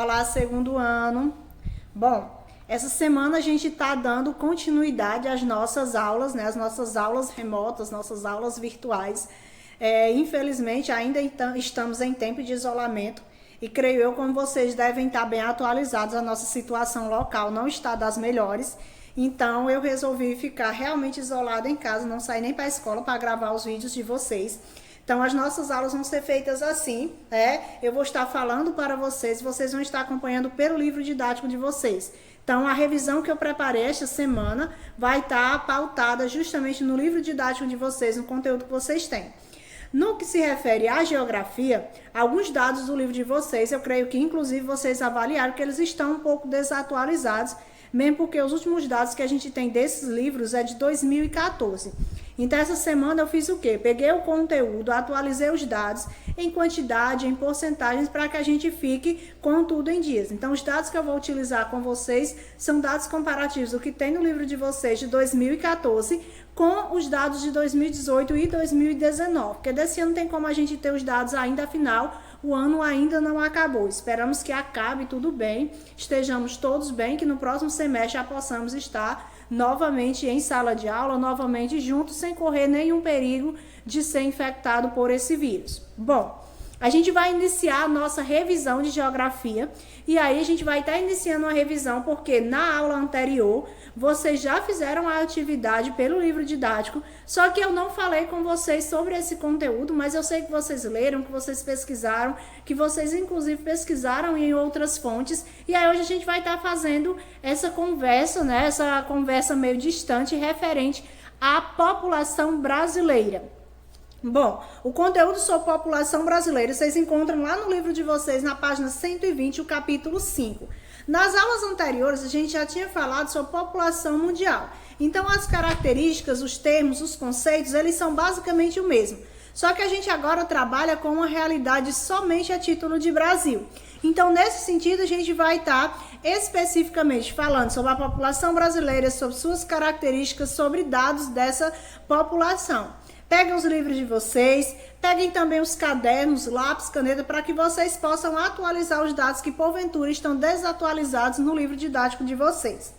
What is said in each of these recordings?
Olá, segundo ano. Bom, essa semana a gente está dando continuidade às nossas aulas, né? As nossas aulas remotas, nossas aulas virtuais. Infelizmente, ainda estamos em tempo de isolamento e creio eu, como vocês devem estar bem atualizados, a nossa situação local não está das melhores. Então, eu resolvi ficar realmente isolada em casa, não sair nem para a escola para gravar os vídeos de vocês. Então, as nossas aulas vão ser feitas assim, Eu vou estar falando para vocês, vocês vão estar acompanhando pelo livro didático de vocês. Então, a revisão que eu preparei esta semana vai estar pautada justamente no livro didático de vocês, no conteúdo que vocês têm. No que se refere à geografia, alguns dados do livro de vocês, eu creio que inclusive vocês avaliaram que eles estão um pouco desatualizados, mesmo porque os últimos dados que a gente tem desses livros é de 2014. Então, essa semana eu fiz o quê? Peguei o conteúdo, atualizei os dados em quantidade, em porcentagens, para que a gente fique com tudo em dias. Então, os dados que eu vou utilizar com vocês são dados comparativos do que tem no livro de vocês de 2014 com os dados de 2018 e 2019. Porque desse ano tem como a gente ter os dados ainda, afinal, o ano ainda não acabou. Esperamos que acabe tudo bem, estejamos todos bem, que no próximo semestre já possamos estar novamente em sala de aula, novamente juntos, sem correr nenhum perigo de ser infectado por esse vírus. Bom, a gente vai iniciar a nossa revisão de geografia e aí a gente vai estar iniciando uma revisão porque na aula anterior vocês já fizeram a atividade pelo livro didático, só que eu não falei com vocês sobre esse conteúdo, mas eu sei que vocês leram, que vocês pesquisaram, que vocês inclusive pesquisaram em outras fontes, e aí hoje a gente vai estar fazendo essa conversa, né? Essa conversa meio distante referente à população brasileira. Bom, o conteúdo sobre população brasileira vocês encontram lá no livro de vocês, na página 120, o capítulo 5. Nas aulas anteriores, a gente já tinha falado sobre população mundial. Então, as características, os termos, os conceitos, eles são basicamente o mesmo. Só que a gente agora trabalha com uma realidade somente a título de Brasil. Então, nesse sentido, a gente vai estar especificamente falando sobre a população brasileira, sobre suas características, sobre dados dessa população. Peguem os livros de vocês, peguem também os cadernos, lápis, caneta, para que vocês possam atualizar os dados que porventura estão desatualizados no livro didático de vocês.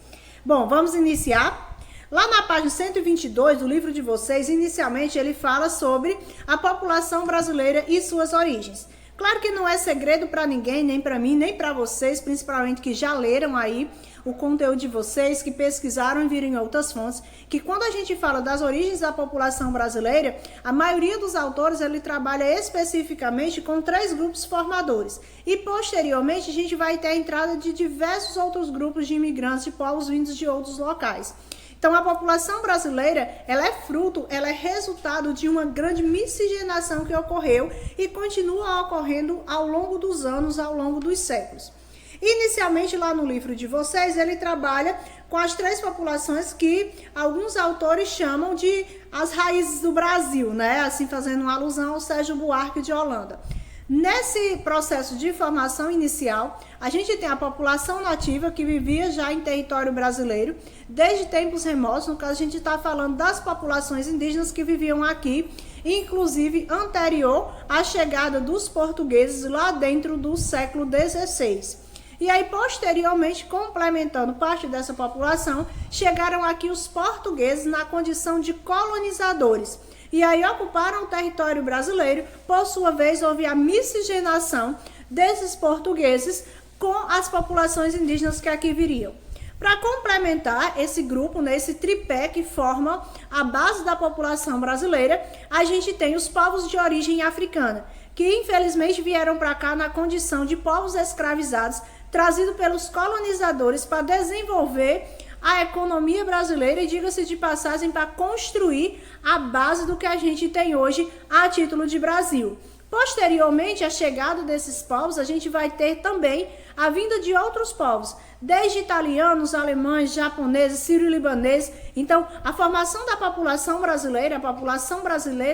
Bom, vamos iniciar. Lá na página 122 do livro de vocês, inicialmente ele fala sobre a população brasileira e suas origens. Claro que não é segredo para ninguém, nem para mim, nem para vocês, principalmente que já leram aí o conteúdo de vocês, que pesquisaram e viram em outras fontes, que quando a gente fala das origens da população brasileira, a maioria dos autores ele trabalha especificamente com 3 grupos formadores. E posteriormente a gente vai ter a entrada de diversos outros grupos de imigrantes, de povos vindos de outros locais. Então, a população brasileira, ela é fruto, ela é resultado de uma grande miscigenação que ocorreu e continua ocorrendo ao longo dos anos, ao longo dos séculos. Inicialmente, lá no livro de vocês, ele trabalha com as 3 populações que alguns autores chamam de as raízes do Brasil, né? Assim, fazendo uma alusão ao Sérgio Buarque de Holanda. Nesse processo de formação inicial, a gente tem a população nativa que vivia já em território brasileiro desde tempos remotos. No caso, a gente está falando das populações indígenas que viviam aqui, inclusive anterior à chegada dos portugueses lá dentro do século XVI. E aí, posteriormente, complementando parte dessa população, chegaram aqui os portugueses na condição de colonizadores. E aí ocuparam o território brasileiro. Por sua vez, houve a miscigenação desses portugueses com as populações indígenas que aqui viriam. Para complementar esse grupo, né, esse tripé que forma a base da população brasileira, a gente tem os povos de origem africana, que infelizmente vieram para cá na condição de povos escravizados, trazido pelos colonizadores para desenvolver a economia brasileira e, diga-se de passagem, para construir a base do que a gente tem hoje a título de Brasil. Posteriormente, a chegada desses povos, a gente vai ter também a vinda de outros povos, desde italianos, alemães, japoneses, sírio-libaneses. Então, a formação da população brasileira,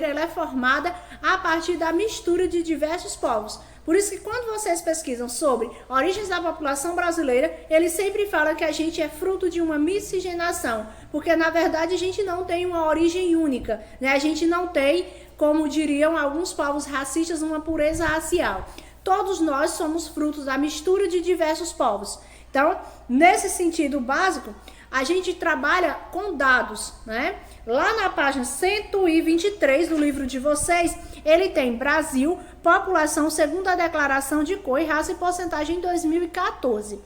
ela é formada a partir da mistura de diversos povos. Por isso que quando vocês pesquisam sobre origens da população brasileira, eles sempre falam que a gente é fruto de uma miscigenação, porque na verdade a gente não tem uma origem única, né? A gente não tem, como diriam alguns povos racistas, uma pureza racial. todos nós somos frutos da mistura de diversos povos. Então, nesse sentido básico, a gente trabalha com dados, né? Lá na página 123 do livro de vocês, ele tem Brasil, população segundo a declaração de cor e raça e porcentagem em 2014.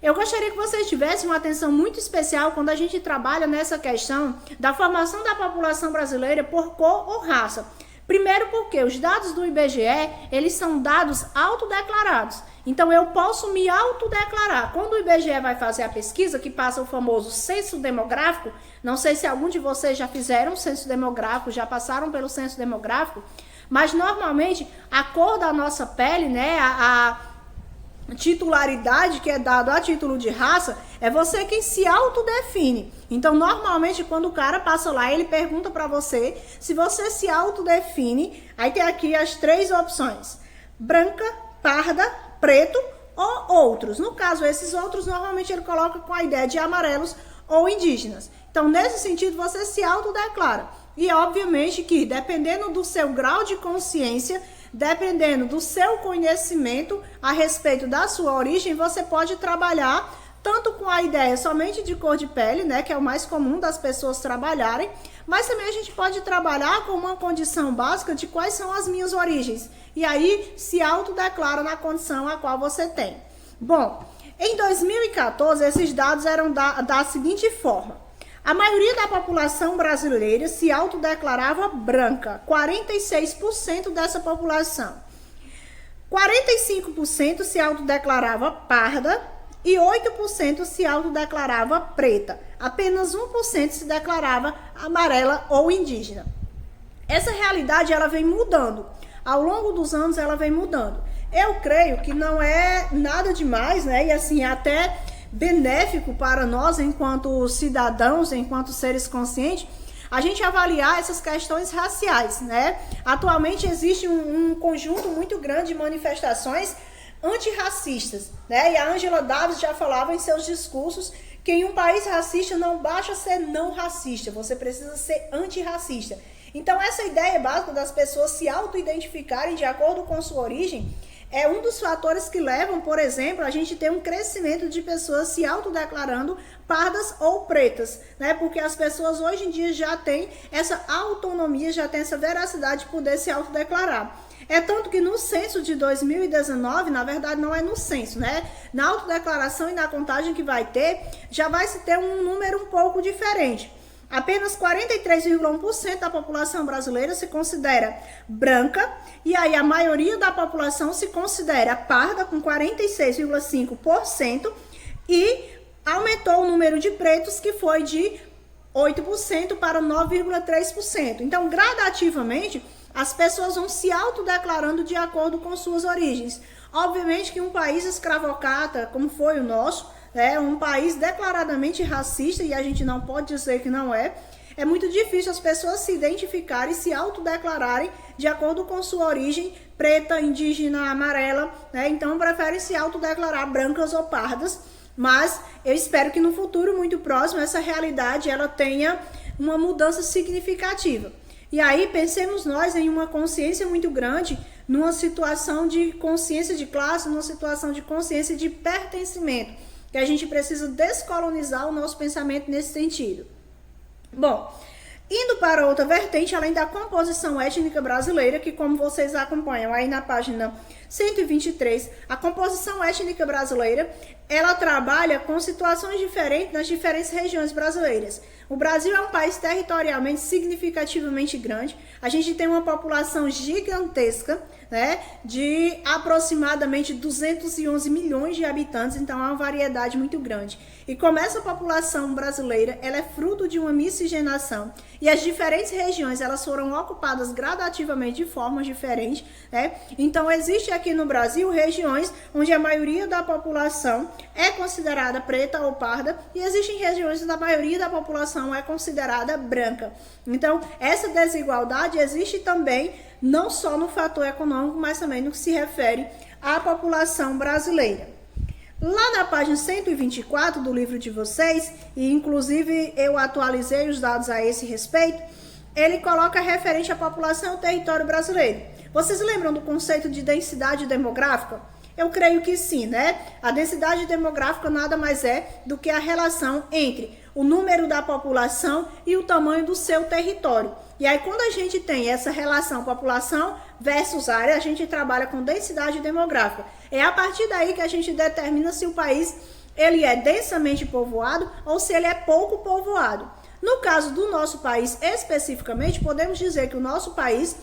Eu gostaria que vocês tivessem uma atenção muito especial quando a gente trabalha nessa questão da formação da população brasileira por cor ou raça. Primeiro porque os dados do IBGE, eles são dados autodeclarados. Então, eu posso me autodeclarar. Quando o IBGE vai fazer a pesquisa, que passa o famoso censo demográfico, não sei se algum de vocês já fizeram censo demográfico, já passaram pelo censo demográfico, mas normalmente a cor da nossa pele, né, a titularidade que é dado a título de raça, é você quem se autodefine. Então, normalmente, quando o cara passa lá, ele pergunta para você se você se autodefine. Aí tem aqui as 3 opções: branca, parda, preto ou outros. No caso, esses outros, normalmente ele coloca com a ideia de amarelos ou indígenas. Então, nesse sentido, você se autodeclara. E, obviamente, que dependendo do seu grau de consciência, dependendo do seu conhecimento a respeito da sua origem, você pode trabalhar tanto com a ideia somente de cor de pele, né, que é o mais comum das pessoas trabalharem, mas também a gente pode trabalhar com uma condição básica de quais são as minhas origens. E aí se autodeclara na condição a qual você tem. Bom, em 2014, esses dados eram da seguinte forma: a maioria da população brasileira se autodeclarava branca, 46% dessa população. 45% se autodeclarava parda e 8% se autodeclarava preta. Apenas 1% se declarava amarela ou indígena. Essa realidade ela vem mudando. Ao longo dos anos ela vem mudando. Eu creio que não é nada demais, né? E assim, até benéfico para nós, enquanto cidadãos, enquanto seres conscientes, a gente avaliar essas questões raciais, né? Atualmente existe um conjunto muito grande de manifestações antirracistas, né? E a Angela Davis já falava em seus discursos que em um país racista não basta ser não racista, você precisa ser antirracista. Então, essa ideia básica das pessoas se auto-identificarem de acordo com sua origem é um dos fatores que levam, por exemplo, a gente ter um crescimento de pessoas se autodeclarando pardas ou pretas, né? Porque as pessoas hoje em dia já têm essa autonomia, já têm essa veracidade de poder se autodeclarar. É tanto que no censo de 2019, na verdade não é no censo, né? Na autodeclaração e na contagem que vai ter, já vai se ter um número um pouco diferente. Apenas 43,1% da população brasileira se considera branca, e aí a maioria da população se considera parda, com 46,5%, e aumentou o número de pretos, que foi de 8% para 9,3%. Então, gradativamente, as pessoas vão se autodeclarando de acordo com suas origens. Obviamente que um país escravocrata, como foi o nosso, é um país declaradamente racista, e a gente não pode dizer que não é. É muito difícil as pessoas se identificarem e se autodeclararem de acordo com sua origem, preta, indígena, amarela, né? Então preferem se autodeclarar brancas ou pardas, mas eu espero que no futuro muito próximo essa realidade ela tenha uma mudança significativa. E aí pensemos nós em uma consciência muito grande, numa situação de consciência de classe, numa situação de consciência de pertencimento, que a gente precisa descolonizar o nosso pensamento nesse sentido. Bom, indo para outra vertente, além da composição étnica brasileira, que como vocês acompanham aí na página 123, a composição étnica brasileira, ela trabalha com situações diferentes nas diferentes regiões brasileiras. O Brasil é um país territorialmente significativamente grande, a gente tem uma população gigantesca, né, de aproximadamente 211 milhões de habitantes, então é uma variedade muito grande. E como essa população brasileira, ela é fruto de uma miscigenação, e as diferentes regiões, elas foram ocupadas gradativamente de formas diferentes, né? Então existe aqui no Brasil regiões onde a maioria da população é considerada preta ou parda, e existem regiões onde a maioria da população é considerada branca. Então essa desigualdade existe também não só no fator econômico, mas também no que se refere à população brasileira. Lá na página 124 do livro de vocês, e inclusive eu atualizei os dados a esse respeito, ele coloca referente à população e ao território brasileiro. Vocês lembram do conceito de densidade demográfica? Eu creio que sim, né? A densidade demográfica nada mais é do que a relação entre o número da população e o tamanho do seu território. E aí, quando a gente tem essa relação população versus área, a gente trabalha com densidade demográfica. É a partir daí que a gente determina se o país ele é densamente povoado ou se ele é pouco povoado. No caso do nosso país especificamente, podemos dizer que o nosso país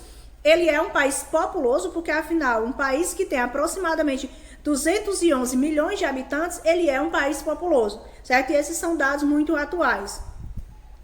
ele é um país populoso, porque afinal, um país que tem aproximadamente 211 milhões de habitantes, ele é um país populoso, certo? E esses são dados muito atuais.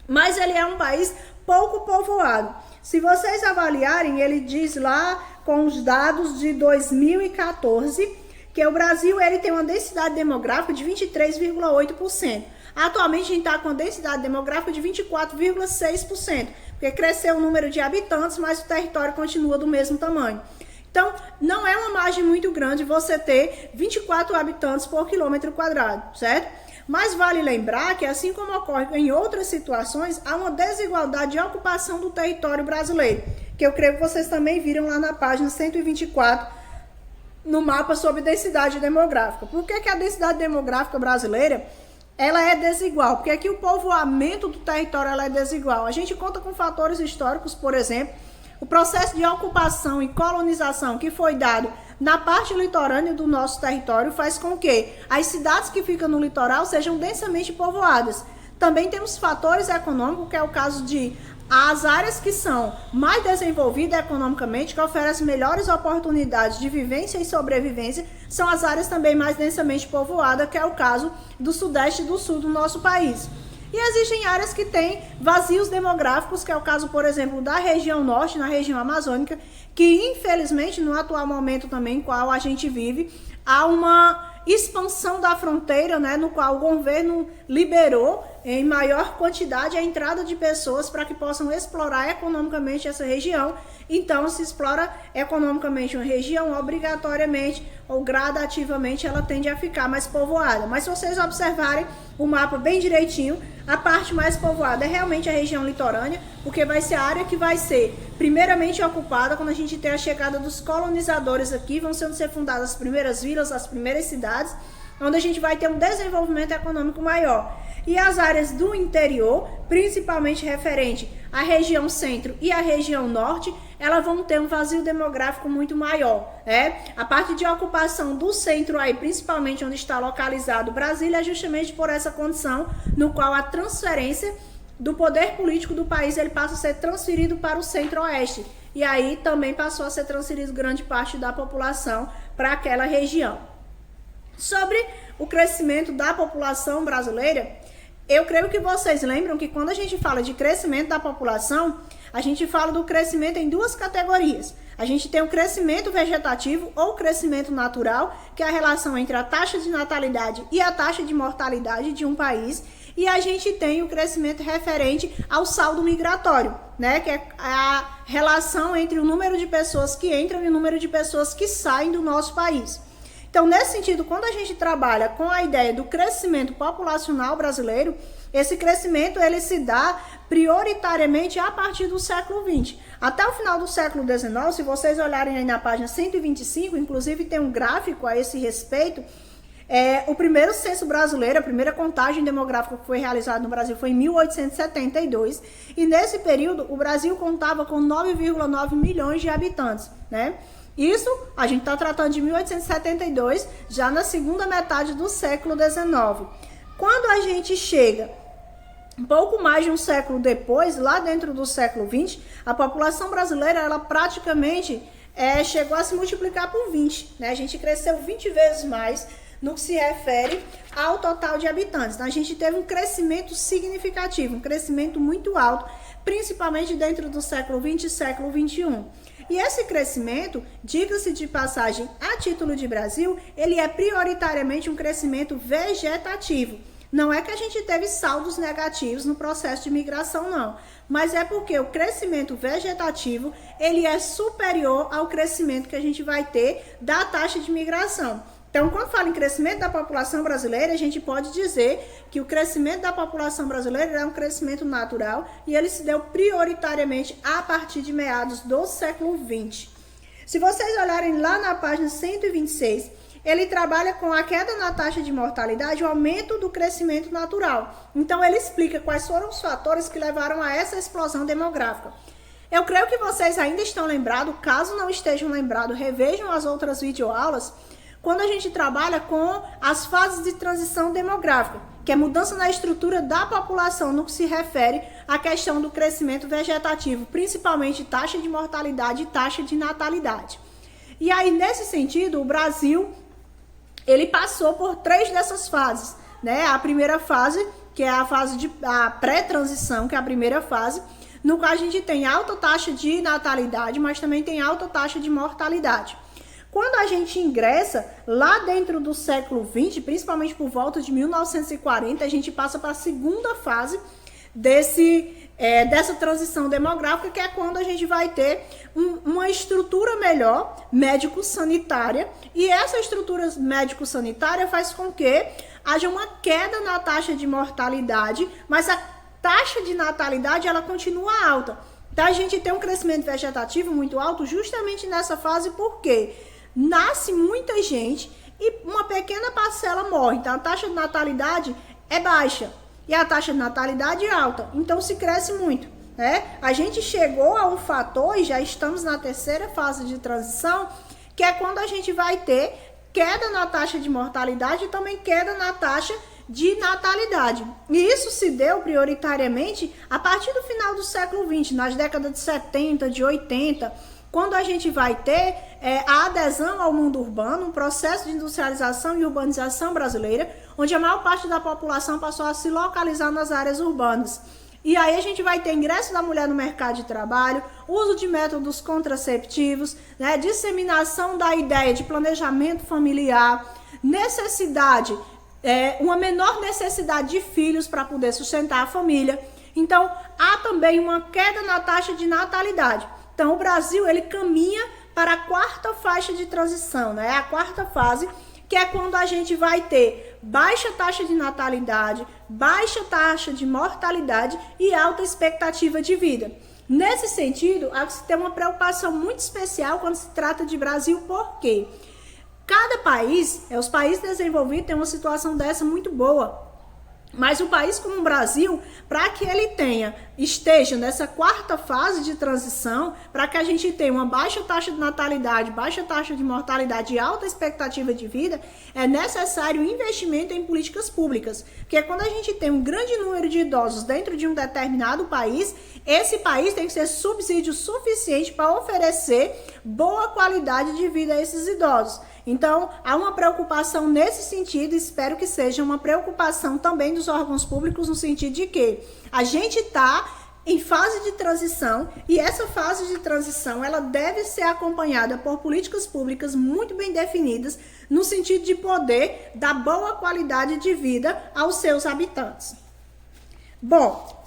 Mas ele é um país pouco povoado. Se vocês avaliarem, ele diz lá com os dados de 2014 que o Brasil ele tem uma densidade demográfica de 23,8%. Atualmente a gente está com uma densidade demográfica de 24,6%, porque cresceu o número de habitantes, mas o território continua do mesmo tamanho. Então, não é uma margem muito grande você ter 24 habitantes por quilômetro quadrado, certo? Mas vale lembrar que, assim como ocorre em outras situações, há uma desigualdade de ocupação do território brasileiro, que eu creio que vocês também viram lá na página 124, no mapa sobre densidade demográfica. Por que a densidade demográfica brasileira ela é desigual? Porque aqui o povoamento do território ela é desigual. A gente conta com fatores históricos, por exemplo, o processo de ocupação e colonização que foi dado na parte litorânea do nosso território faz com que as cidades que ficam no litoral sejam densamente povoadas. Também temos fatores econômicos, que é o caso de as áreas que são mais desenvolvidas economicamente, que oferecem melhores oportunidades de vivência e sobrevivência, são as áreas também mais densamente povoadas, que é o caso do sudeste e do sul do nosso país. E existem áreas que têm vazios demográficos, que é o caso, por exemplo, da região norte, na região amazônica, que infelizmente no atual momento também, em qual a gente vive, há uma expansão da fronteira, né, no qual o governo liberou em maior quantidade a entrada de pessoas para que possam explorar economicamente essa região. Então, se explora economicamente uma região, obrigatoriamente ou gradativamente ela tende a ficar mais povoada. Mas se vocês observarem o mapa bem direitinho, a parte mais povoada é realmente a região litorânea, porque vai ser a área que vai ser primeiramente ocupada quando a gente tem a chegada dos colonizadores aqui, vão ser fundadas as primeiras vilas, as primeiras cidades, onde a gente vai ter um desenvolvimento econômico maior. E as áreas do interior, principalmente referente à região centro e à região norte, elas vão ter um vazio demográfico muito maior, né? A parte de ocupação do centro aí, principalmente onde está localizado Brasília, é justamente por essa condição no qual a transferência do poder político do país ele passa a ser transferido para o centro-oeste. E aí também passou a ser transferido grande parte da população para aquela região. Sobre o crescimento da população brasileira, eu creio que vocês lembram que quando a gente fala de crescimento da população, a gente fala do crescimento em duas categorias. A gente tem o crescimento vegetativo ou crescimento natural, que é a relação entre a taxa de natalidade e a taxa de mortalidade de um país. E a gente tem o crescimento referente ao saldo migratório, né? Que é a relação entre o número de pessoas que entram e o número de pessoas que saem do nosso país. Então, nesse sentido, quando a gente trabalha com a ideia do crescimento populacional brasileiro, esse crescimento ele se dá prioritariamente a partir do século XX. Até o final do século XIX, se vocês olharem aí na página 125, inclusive tem um gráfico a esse respeito, o primeiro censo brasileiro, a primeira contagem demográfica que foi realizada no Brasil foi em 1872, e nesse período o Brasil contava com 9,9 milhões de habitantes, né? Isso a gente está tratando de 1872, já na segunda metade do século XIX. Quando a gente chega um pouco mais de um século depois, lá dentro do século XX, a população brasileira ela praticamente chegou a se multiplicar por 20, né? A gente cresceu 20 vezes mais no que se refere ao total de habitantes. Então, a gente teve um crescimento significativo, um crescimento muito alto, principalmente dentro do século XX e século XXI. E esse crescimento, diga-se de passagem, a título de Brasil, ele é prioritariamente um crescimento vegetativo. Não é que a gente teve saldos negativos no processo de migração, não. Mas é porque o crescimento vegetativo, ele é superior ao crescimento que a gente vai ter da taxa de migração. Então, quando fala em crescimento da população brasileira, a gente pode dizer que o crescimento da população brasileira é um crescimento natural e ele se deu prioritariamente a partir de meados do século XX. Se vocês olharem lá na página 126, ele trabalha com a queda na taxa de mortalidade e o aumento do crescimento natural. Então, ele explica quais foram os fatores que levaram a essa explosão demográfica. Eu creio que vocês ainda estão lembrados, caso não estejam lembrados, revejam as outras videoaulas, quando a gente trabalha com as fases de transição demográfica, que é mudança na estrutura da população no que se refere à questão do crescimento vegetativo, principalmente taxa de mortalidade e taxa de natalidade. E aí, nesse sentido, o Brasil, ele passou por 3 dessas fases, né? A primeira fase, que é a fase de pré-transição, que é a primeira fase, no qual a gente tem alta taxa de natalidade, mas também tem alta taxa de mortalidade. Quando a gente ingressa lá dentro do século XX, principalmente por volta de 1940, a gente passa para a segunda fase dessa transição demográfica, que é quando a gente vai ter uma estrutura melhor, médico-sanitária, e essa estrutura médico-sanitária faz com que haja uma queda na taxa de mortalidade, mas a taxa de natalidade ela continua alta. Então a gente tem um crescimento vegetativo muito alto justamente nessa fase, porque nasce muita gente e uma pequena parcela morre. Então a taxa de natalidade é baixa e a taxa de natalidade é alta. Então se cresce muito, né? A gente chegou a um fator e já estamos na terceira fase de transição, que é quando a gente vai ter queda na taxa de mortalidade e também queda na taxa de natalidade. E isso se deu prioritariamente a partir do final do século XX, nas décadas de 70, de 80, quando a gente vai ter a adesão ao mundo urbano, um processo de industrialização e urbanização brasileira, onde a maior parte da população passou a se localizar nas áreas urbanas. E aí a gente vai ter ingresso da mulher no mercado de trabalho, uso de métodos contraceptivos, né, disseminação da ideia de planejamento familiar, necessidade, uma menor necessidade de filhos para poder sustentar a família. Então, há também uma queda na taxa de natalidade. Então, o Brasil, ele caminha para a quarta faixa de transição, né? A quarta fase, que é quando a gente vai ter baixa taxa de natalidade, baixa taxa de mortalidade e alta expectativa de vida. Nesse sentido, há que se ter uma preocupação muito especial quando se trata de Brasil, por quê? Cada país, os países desenvolvidos têm uma situação dessa muito boa. Mas o país como o Brasil, para que ele esteja nessa quarta fase de transição, para que a gente tenha uma baixa taxa de natalidade, baixa taxa de mortalidade e alta expectativa de vida, é necessário investimento em políticas públicas. Porque quando a gente tem um grande número de idosos dentro de um determinado país, esse país tem que ser subsídio suficiente para oferecer boa qualidade de vida a esses idosos. Então, há uma preocupação nesse sentido, espero que seja uma preocupação também dos órgãos públicos, no sentido de que a gente está em fase de transição e essa fase de transição ela deve ser acompanhada por políticas públicas muito bem definidas, no sentido de poder dar boa qualidade de vida aos seus habitantes. Bom,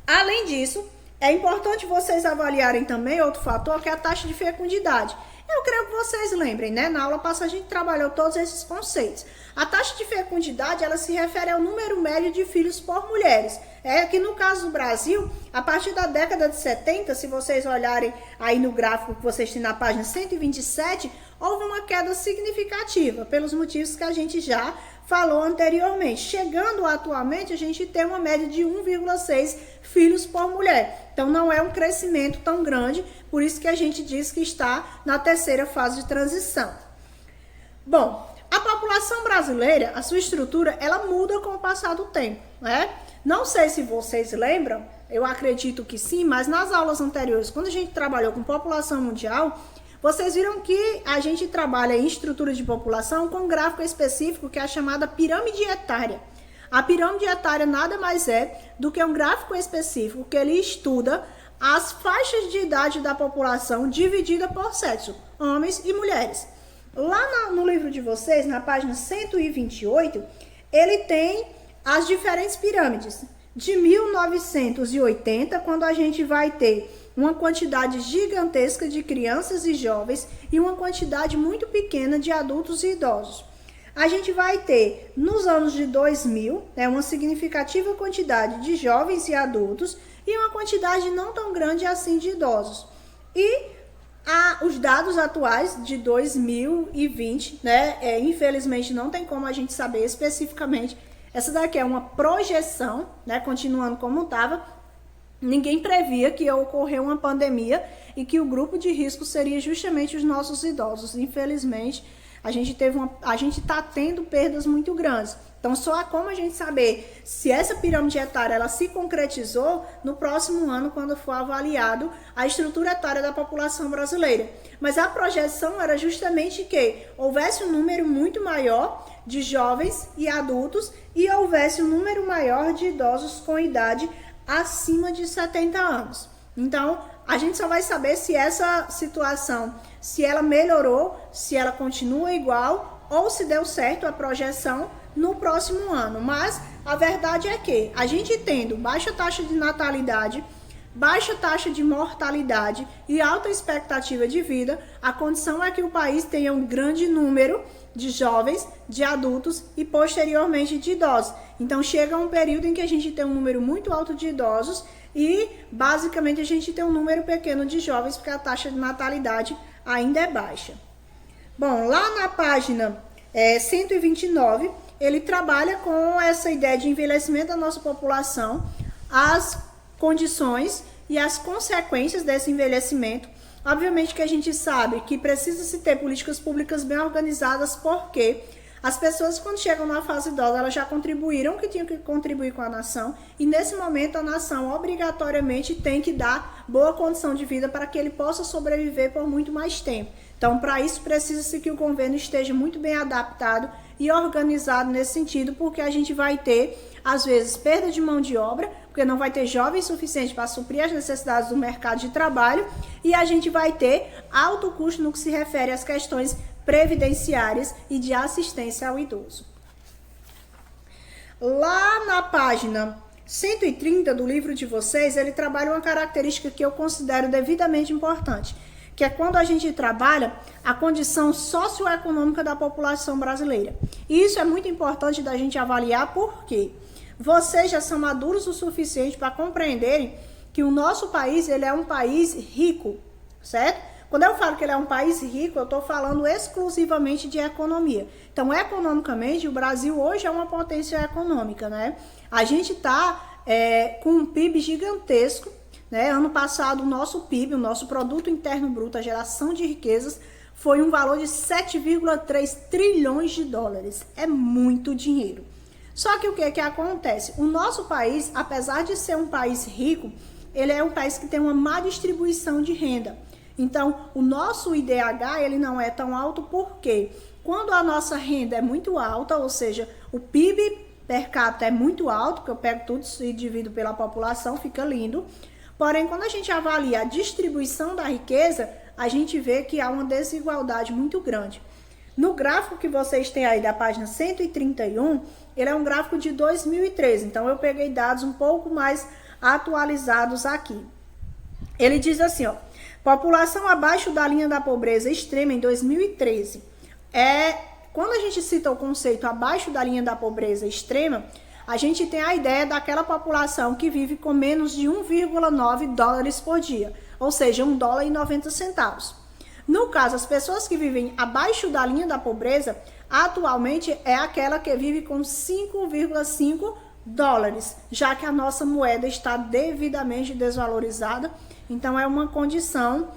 além disso, é importante vocês avaliarem também outro fator, que é a taxa de fecundidade. Eu creio que vocês lembrem, né? Na aula passada a gente trabalhou todos esses conceitos. A taxa de fecundidade, ela se refere ao número médio de filhos por mulheres. É que no caso do Brasil, a partir da década de 70, se vocês olharem aí no gráfico que vocês têm na página 127, houve uma queda significativa, pelos motivos que a gente já falou anteriormente. Chegando atualmente, a gente tem uma média de 1,6 filhos por mulher. Então, não é um crescimento tão grande, por isso que a gente diz que está na terceira fase de transição. Bom, a população brasileira, a sua estrutura, ela muda com o passar do tempo, né? Não sei se vocês lembram, eu acredito que sim, mas nas aulas anteriores, quando a gente trabalhou com população mundial, vocês viram que a gente trabalha em estrutura de população com um gráfico específico que é a chamada pirâmide etária. A pirâmide etária nada mais é do que um gráfico específico que ele estuda as faixas de idade da população dividida por sexo, homens e mulheres. Lá no livro de vocês, na página 128, ele tem as diferentes pirâmides. De 1980, quando a gente vai ter uma quantidade gigantesca de crianças e jovens e uma quantidade muito pequena de adultos e idosos. A gente vai ter, nos anos de 2000, uma significativa quantidade de jovens e adultos e uma quantidade não tão grande assim de idosos. E os dados atuais de 2020, infelizmente não tem como a gente saber especificamente. Essa daqui é uma projeção, continuando como estava. Ninguém previa que ia ocorrer uma pandemia e que o grupo de risco seria justamente os nossos idosos. Infelizmente, a gente está tendo perdas muito grandes. Então, só há como a gente saber se essa pirâmide etária ela se concretizou no próximo ano, quando for avaliado a estrutura etária da população brasileira. Mas a projeção era justamente que houvesse um número muito maior de jovens e adultos e houvesse um número maior de idosos com idade acima de 70 anos. Então, a gente só vai saber se essa situação, se ela melhorou, se ela continua igual ou se deu certo a projeção no próximo ano. Mas a verdade é que a gente tendo baixa taxa de natalidade, baixa taxa de mortalidade e alta expectativa de vida, a condição é que o país tenha um grande número de jovens, de adultos e posteriormente de idosos. Então chega um período em que a gente tem um número muito alto de idosos e basicamente a gente tem um número pequeno de jovens, porque a taxa de natalidade ainda é baixa. Bom, lá na página 129, ele trabalha com essa ideia de envelhecimento da nossa população, as condições e as consequências desse envelhecimento. Obviamente que a gente sabe que precisa se ter políticas públicas bem organizadas, porque as pessoas, quando chegam na fase idosa, elas já contribuíram o que tinham que contribuir com a nação, e nesse momento a nação obrigatoriamente tem que dar boa condição de vida para que ele possa sobreviver por muito mais tempo. Então, para isso, precisa-se que o governo esteja muito bem adaptado e organizado nesse sentido, porque a gente vai ter, às vezes, perda de mão de obra, porque não vai ter jovens suficientes para suprir as necessidades do mercado de trabalho, e a gente vai ter alto custo no que se refere às questões previdenciárias e de assistência ao idoso. Lá na página 130 do livro de vocês, ele trabalha uma característica que eu considero devidamente importante, que é quando a gente trabalha a condição socioeconômica da população brasileira. E isso é muito importante da gente avaliar, porque vocês já são maduros o suficiente para compreenderem que o nosso país ele é um país rico, certo? Quando eu falo que ele é um país rico, eu estou falando exclusivamente de economia. Então, economicamente, o Brasil hoje é uma potência econômica, né? A gente está com um PIB gigantesco, né? Ano passado, o nosso PIB, o nosso Produto Interno Bruto, a geração de riquezas, foi um valor de 7,3 trilhões de dólares. É muito dinheiro. Só que o que acontece? O nosso país, apesar de ser um país rico, ele é um país que tem uma má distribuição de renda. Então, o nosso IDH, ele não é tão alto porque quando a nossa renda é muito alta, ou seja, o PIB per capita é muito alto, que eu pego tudo e divido pela população, fica lindo. Porém, quando a gente avalia a distribuição da riqueza, a gente vê que há uma desigualdade muito grande. No gráfico que vocês têm aí da página 131, ele é um gráfico de 2013, então eu peguei dados um pouco mais atualizados aqui. Ele diz assim, ó, população abaixo da linha da pobreza extrema em 2013. Quando a gente cita o conceito abaixo da linha da pobreza extrema, a gente tem a ideia daquela população que vive com menos de 1,9 dólares por dia, ou seja, $1,90. No caso, as pessoas que vivem abaixo da linha da pobreza, atualmente é aquela que vive com 5,5 dólares, já que a nossa moeda está devidamente desvalorizada. Então, é uma condição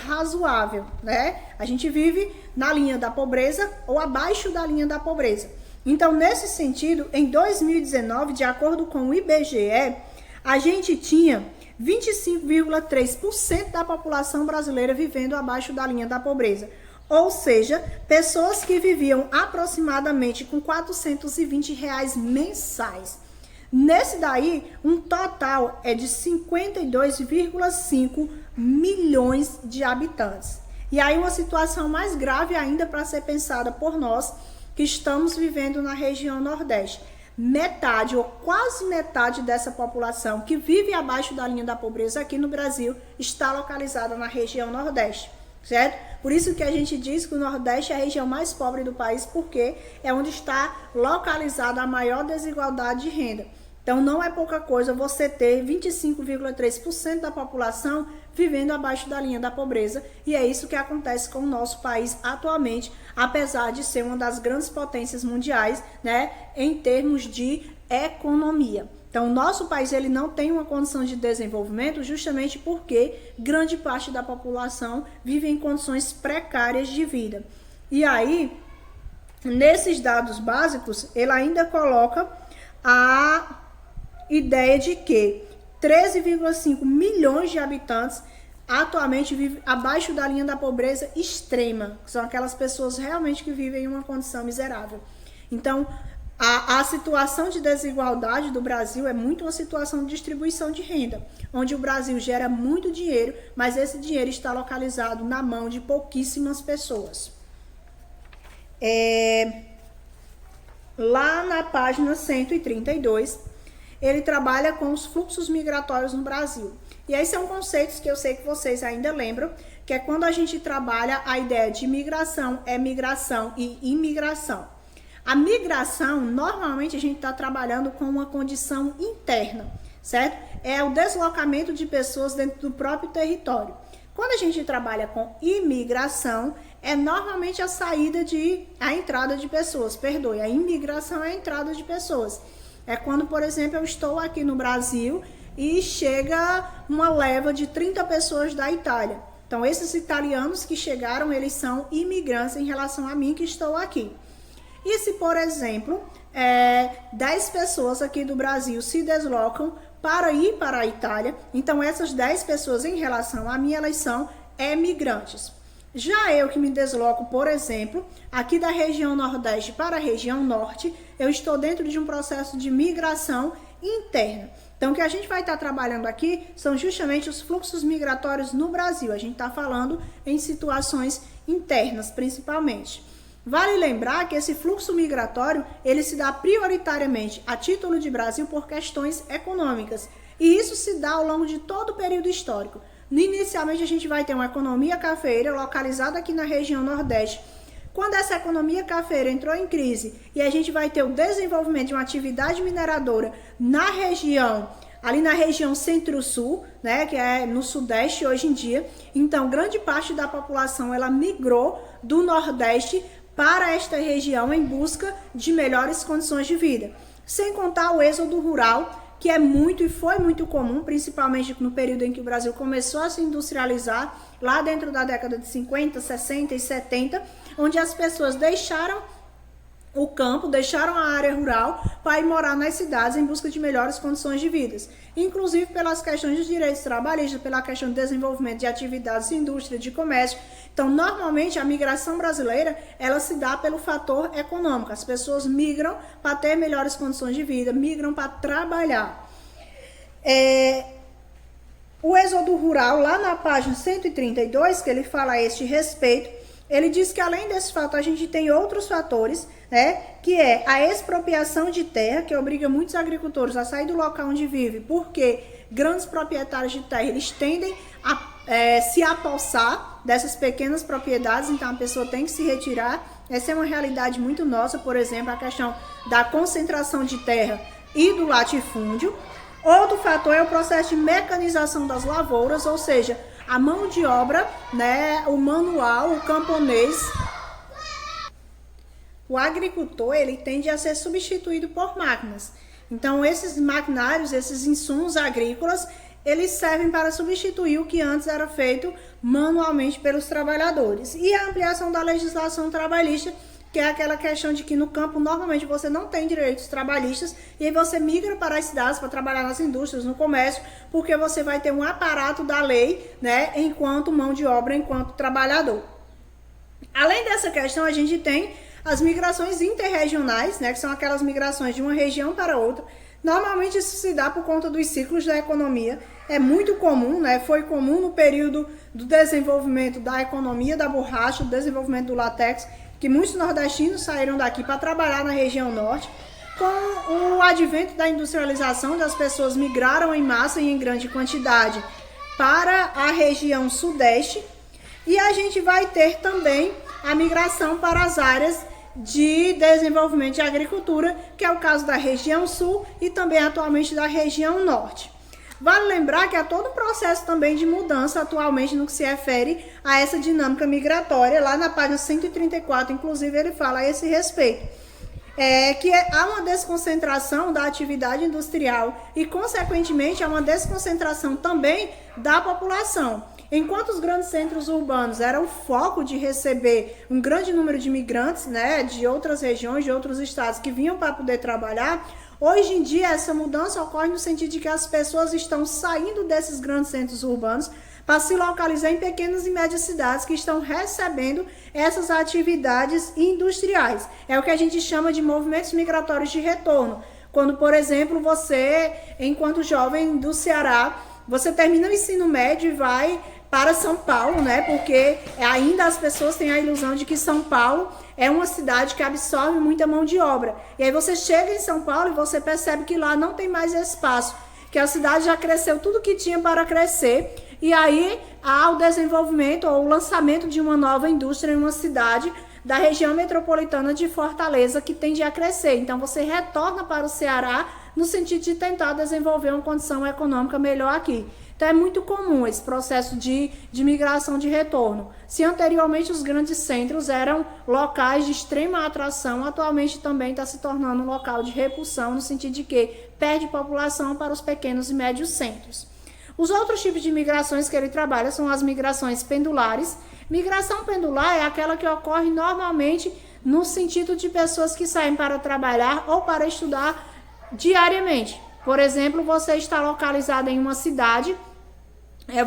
razoável, né? A gente vive na linha da pobreza ou abaixo da linha da pobreza. Então, nesse sentido, em 2019, de acordo com o IBGE, a gente tinha 25,3% da população brasileira vivendo abaixo da linha da pobreza. Ou seja, pessoas que viviam aproximadamente com R$420 mensais. Nesse daí, um total é de 52,5 milhões de habitantes. E aí uma situação mais grave ainda para ser pensada por nós, que estamos vivendo na região Nordeste. metade ou quase metade dessa população que vive abaixo da linha da pobreza aqui no Brasil está localizada na região Nordeste, certo? Por isso que a gente diz que o Nordeste é a região mais pobre do país, porque é onde está localizada a maior desigualdade de renda. Então não é pouca coisa você ter 25,3% da população vivendo abaixo da linha da pobreza, e é isso que acontece com o nosso país atualmente, apesar de ser uma das grandes potências mundiais, né, em termos de economia. Então, o nosso país ele não tem uma condição de desenvolvimento justamente porque grande parte da população vive em condições precárias de vida. E aí, nesses dados básicos, ele ainda coloca a ideia de que 13,5 milhões de habitantes atualmente vivem abaixo da linha da pobreza extrema, que são aquelas pessoas realmente que vivem em uma condição miserável. Então, a situação de desigualdade do Brasil é muito uma situação de distribuição de renda, onde o Brasil gera muito dinheiro, mas esse dinheiro está localizado na mão de pouquíssimas pessoas. Lá na página 132, ele trabalha com os fluxos migratórios no Brasil. E aí são conceitos que eu sei que vocês ainda lembram, que é quando a gente trabalha a ideia de migração, migração e imigração. A migração, normalmente a gente está trabalhando com uma condição interna, certo? É o deslocamento de pessoas dentro do próprio território. Quando a gente trabalha com imigração, é normalmente a entrada de pessoas, perdoe, a imigração é a entrada de pessoas. É quando, por exemplo, eu estou aqui no Brasil e chega uma leva de 30 pessoas da Itália. Então, esses italianos que chegaram, eles são imigrantes em relação a mim que estou aqui. E se, por exemplo, 10 pessoas aqui do Brasil se deslocam para ir para a Itália, então essas 10 pessoas em relação a mim, elas são emigrantes. Já eu que me desloco, por exemplo, aqui da região Nordeste para a região Norte, eu estou dentro de um processo de migração interna. Então, o que a gente vai estar trabalhando aqui são justamente os fluxos migratórios no Brasil. A gente está falando em situações internas, principalmente. Vale lembrar que esse fluxo migratório, ele se dá prioritariamente a título de Brasil por questões econômicas. E isso se dá ao longo de todo o período histórico. Inicialmente, a gente vai ter uma economia cafeeira localizada aqui na região Nordeste. Quando essa economia cafeeira entrou em crise e a gente vai ter o desenvolvimento de uma atividade mineradora na região, ali na região Centro-Sul, né, que é no Sudeste hoje em dia. Então, grande parte da população ela migrou do Nordeste para esta região em busca de melhores condições de vida. Sem contar o êxodo rural, que é muito e foi muito comum, principalmente no período em que o Brasil começou a se industrializar, lá dentro da década de 50, 60 e 70, onde as pessoas deixaram o campo, deixaram a área rural para ir morar nas cidades em busca de melhores condições de vida. Inclusive pelas questões de direitos trabalhistas, pela questão de desenvolvimento de atividades de indústria, de comércio. Então, normalmente, a migração brasileira, ela se dá pelo fator econômico. As pessoas migram para ter melhores condições de vida, migram para trabalhar. O êxodo rural, lá na página 132, que ele fala a este respeito, ele diz que além desse fator, a gente tem outros fatores, né, que é a expropriação de terra, que obriga muitos agricultores a sair do local onde vivem, porque grandes proprietários de terra, eles tendem a se apossar dessas pequenas propriedades, então a pessoa tem que se retirar. Essa é uma realidade muito nossa, por exemplo, a questão da concentração de terra e do latifúndio. Outro fator é o processo de mecanização das lavouras, ou seja, a mão de obra, né, o manual, o camponês, o agricultor, ele tende a ser substituído por máquinas. Então, esses maquinários, esses insumos agrícolas, eles servem para substituir o que antes era feito manualmente pelos trabalhadores. E a ampliação da legislação trabalhista, que é aquela questão de que no campo normalmente você não tem direitos trabalhistas e aí você migra para as cidades para trabalhar nas indústrias, no comércio, porque você vai ter um aparato da lei, né, enquanto mão de obra, enquanto trabalhador. Além dessa questão, a gente tem as migrações interregionais, né, que são aquelas migrações de uma região para outra. Normalmente isso se dá por conta dos ciclos da economia. É muito comum, né? Foi comum no período do desenvolvimento da economia da borracha, do desenvolvimento do látex, que muitos nordestinos saíram daqui para trabalhar na região norte. Com o advento da industrialização, as pessoas migraram em massa e em grande quantidade para a região sudeste, e a gente vai ter também a migração para as áreas de desenvolvimento de agricultura, que é o caso da região sul e também atualmente da região norte. Vale lembrar que há todo um processo também de mudança atualmente no que se refere a essa dinâmica migratória. Lá na página 134, inclusive, ele fala a esse respeito. Há uma desconcentração da atividade industrial e, consequentemente, há uma desconcentração também da população. Enquanto os grandes centros urbanos eram o foco de receber um grande número de imigrantes, né, de outras regiões, de outros estados que vinham para poder trabalhar, hoje em dia essa mudança ocorre no sentido de que as pessoas estão saindo desses grandes centros urbanos para se localizar em pequenas e médias cidades que estão recebendo essas atividades industriais. É o que a gente chama de movimentos migratórios de retorno. Quando, por exemplo, você, enquanto jovem do Ceará, você termina o ensino médio e vai para São Paulo, né? Porque ainda as pessoas têm a ilusão de que São Paulo é uma cidade que absorve muita mão de obra. E aí você chega em São Paulo e você percebe que lá não tem mais espaço, que a cidade já cresceu tudo que tinha para crescer. E aí há o desenvolvimento ou o lançamento de uma nova indústria em uma cidade da região metropolitana de Fortaleza que tende a crescer. Então você retorna para o Ceará no sentido de tentar desenvolver uma condição econômica melhor aqui. Então é muito comum esse processo de migração de retorno. Se anteriormente os grandes centros eram locais de extrema atração, atualmente também está se tornando um local de repulsão, no sentido de que perde população para os pequenos e médios centros. Os outros tipos de migrações que ele trabalha são as migrações pendulares. Migração pendular é aquela que ocorre normalmente no sentido de pessoas que saem para trabalhar ou para estudar diariamente. Por exemplo, você está localizado em uma cidade,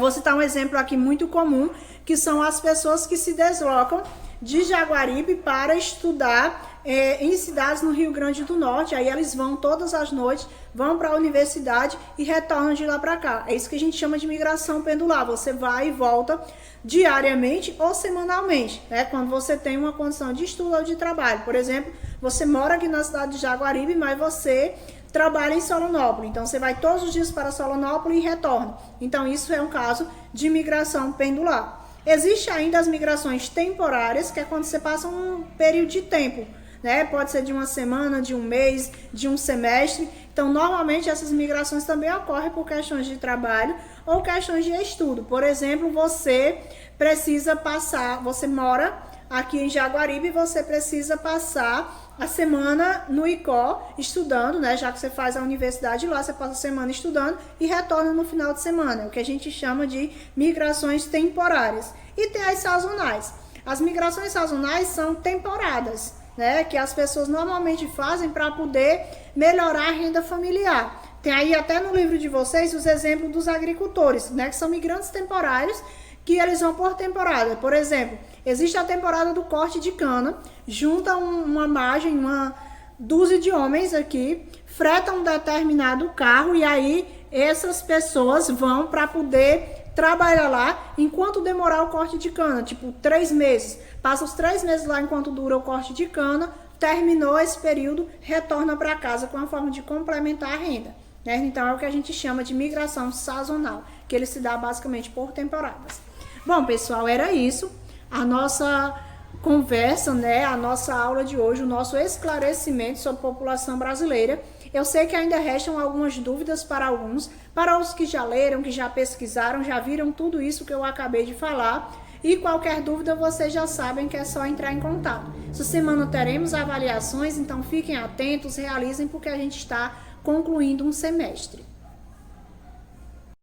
vou citar um exemplo aqui muito comum, que são as pessoas que se deslocam de Jaguaribe para estudar em cidades no Rio Grande do Norte. Aí eles vão todas as noites, vão para a universidade e retornam de lá para cá. É isso que a gente chama de migração pendular. Você vai e volta diariamente ou semanalmente, né? Quando você tem uma condição de estudo ou de trabalho. Por exemplo, você mora aqui na cidade de Jaguaribe, mas você trabalha em Solonópolis, então você vai todos os dias para Solonópolis e retorna. Então isso é um caso de migração pendular. Existe ainda as migrações temporárias, que é quando você passa um período de tempo, né? Pode ser de uma semana, de um mês, de um semestre. Então normalmente essas migrações também ocorrem por questões de trabalho ou questões de estudo. Por exemplo, você precisa passar, você mora aqui em Jaguaribe, você precisa passar a semana no ICO estudando, né? Já que você faz a universidade lá, você passa a semana estudando e retorna no final de semana. É o que a gente chama de migrações temporárias. E tem as sazonais. As migrações sazonais são temporadas, né? Que as pessoas normalmente fazem para poder melhorar a renda familiar. Tem aí até no livro de vocês os exemplos dos agricultores, né? Que são migrantes temporários, que eles vão por temporada. Por exemplo, existe a temporada do corte de cana, junta uma margem, uma dúzia de homens aqui, fretam um determinado carro e aí essas pessoas vão para poder trabalhar lá enquanto demorar o corte de cana, tipo 3 meses. Passa os 3 meses lá enquanto dura o corte de cana, terminou esse período, retorna para casa com a forma de complementar a renda, né? Então é o que a gente chama de migração sazonal, que ele se dá basicamente por temporadas. Bom, pessoal, era isso. A nossa conversa, né? A nossa aula de hoje, o nosso esclarecimento sobre a população brasileira. Eu sei que ainda restam algumas dúvidas para alguns, para os que já leram, que já pesquisaram, já viram tudo isso que eu acabei de falar. E qualquer dúvida, vocês já sabem que é só entrar em contato. Essa semana teremos avaliações, então fiquem atentos, realizem, porque a gente está concluindo um semestre.